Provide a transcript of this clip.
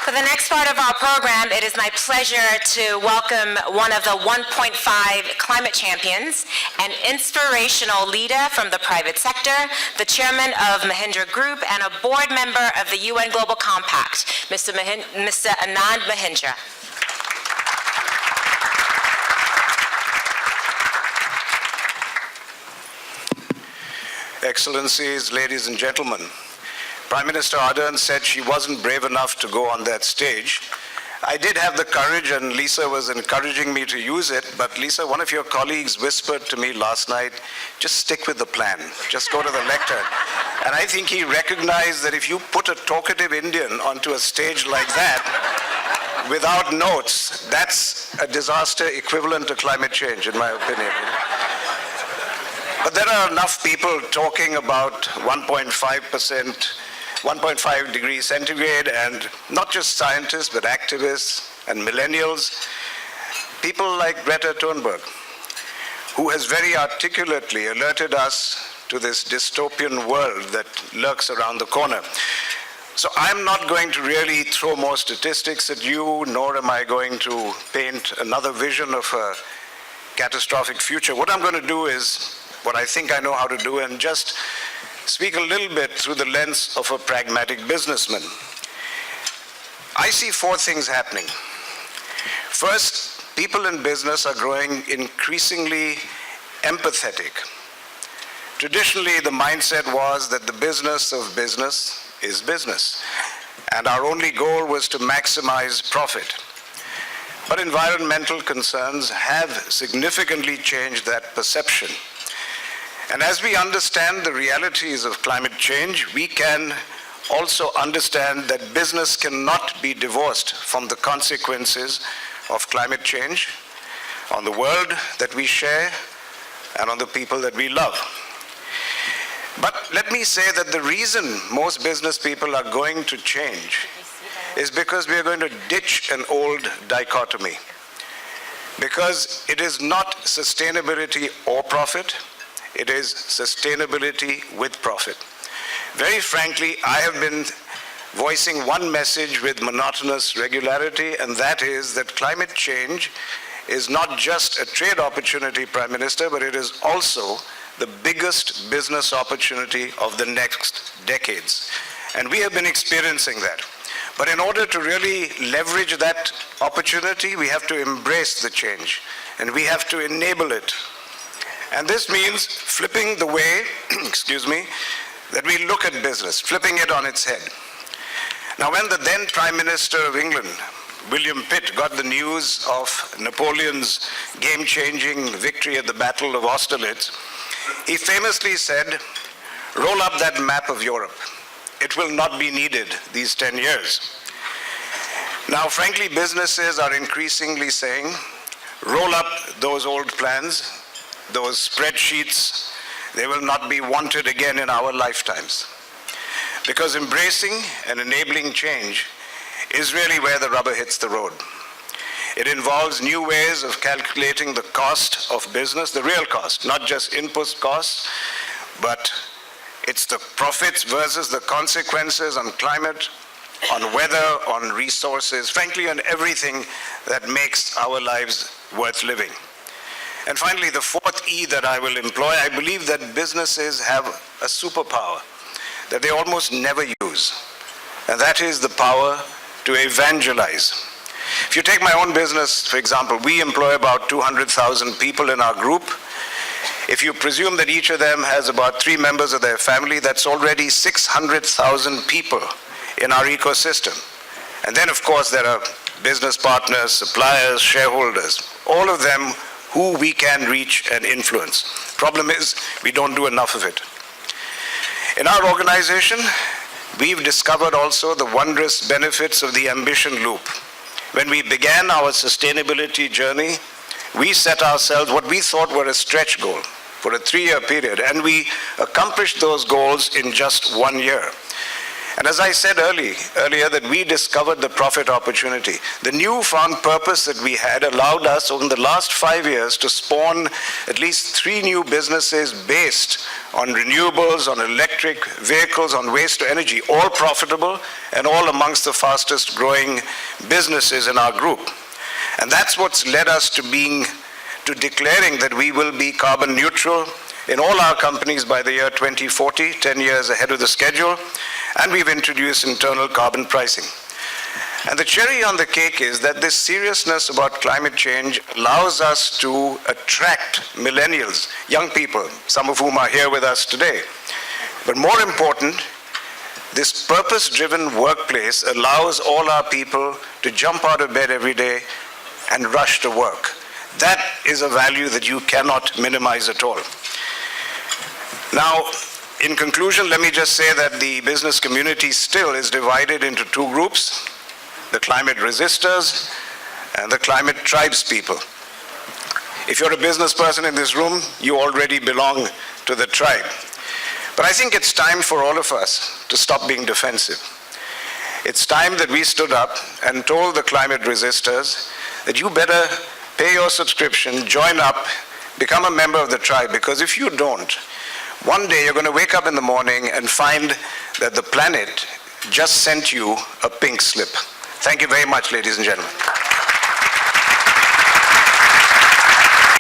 For the next part of our program, it is my pleasure to welcome one of the 1.5 climate champions, an inspirational leader from the private sector, the chairman of Mahindra Group, and a board member of the UN Global Compact, Mr. Anand Mahindra. Excellencies, ladies and gentlemen, Prime Minister Ardern said she wasn't brave enough to go on that stage. I did have the courage, and Lisa was encouraging me to use it, but Lisa, one of your colleagues whispered to me last night, just stick with the plan, just go to the lectern. And I think he recognized that if you put a talkative Indian onto a stage like that, without notes, that's a disaster equivalent to climate change, in my opinion. But there are enough people talking about 1.5 degrees centigrade, and not just scientists, but activists and millennials. People like Greta Thunberg, who has very articulately alerted us to this dystopian world that lurks around the corner. So I'm not going to really throw more statistics at you, nor am I going to paint another vision of a catastrophic future. What I'm going to do is what I think I know how to do, and just speak a little bit through the lens of a pragmatic businessman. I see four things happening. First, people in business are growing increasingly empathetic. Traditionally, the mindset was that the business of business is business, and our only goal was to maximize profit. But environmental concerns have significantly changed that perception. And as we understand the realities of climate change, we can also understand that business cannot be divorced from the consequences of climate change on the world that we share and on the people that we love. But let me say that the reason most business people are going to change is because we are going to ditch an old dichotomy. Because it is not sustainability or profit, it is sustainability with profit. Very frankly, I have been voicing one message with monotonous regularity, and that is that climate change is not just a trade opportunity, Prime Minister, but it is also the biggest business opportunity of the next decades. And we have been experiencing that. But in order to really leverage that opportunity, we have to embrace the change, and we have to enable it. And this means flipping the way, that we look at business, flipping it on its head. Now, when the then Prime Minister of England, William Pitt, got the news of Napoleon's game-changing victory at the Battle of Austerlitz, he famously said, "Roll up that map of Europe. It will not be needed these 10 years." Now, frankly, businesses are increasingly saying, roll up those old plans, those spreadsheets, they will not be wanted again in our lifetimes. Because embracing and enabling change is really where the rubber hits the road. It involves new ways of calculating the cost of business, the real cost, not just input costs, but it's the profits versus the consequences on climate, on weather, on resources, frankly, on everything that makes our lives worth living. And finally, the fourth E that I will employ, I believe that businesses have a superpower that they almost never use, and that is the power to evangelize. If you take my own business, for example, we employ about 200,000 people in our group. If you presume that each of them has about 3 members of their family, that's already 600,000 people in our ecosystem. And then, of course, there are business partners, suppliers, shareholders, all of them who we can reach and influence. Problem is, we don't do enough of it. In our organization, we've discovered also the wondrous benefits of the ambition loop. When we began our sustainability journey, we set ourselves what we thought were a stretch goal for a 3-year period, and we accomplished those goals in just 1 year. And as I said earlier that we discovered the profit opportunity. The newfound purpose that we had allowed us over the last 5 years to spawn at least 3 new businesses based on renewables, on electric vehicles, on waste to energy, all profitable and all amongst the fastest growing businesses in our group. And that's what's led us to declaring that we will be carbon neutral in all our companies by the year 2040, 10 years ahead of the schedule, and we've introduced internal carbon pricing. And the cherry on the cake is that this seriousness about climate change allows us to attract millennials, young people, some of whom are here with us today. But more important, this purpose-driven workplace allows all our people to jump out of bed every day and rush to work. That is a value that you cannot minimize at all. Now, in conclusion, let me just say that the business community still is divided into 2 groups, the climate resistors and the climate tribes people. If you're a business person in this room, you already belong to the tribe. But I think it's time for all of us to stop being defensive. It's time that we stood up and told the climate resistors that you better pay your subscription, join up, become a member of the tribe, because if you don't, one day you're going to wake up in the morning and find that the planet just sent you a pink slip. Thank you very much, ladies and gentlemen.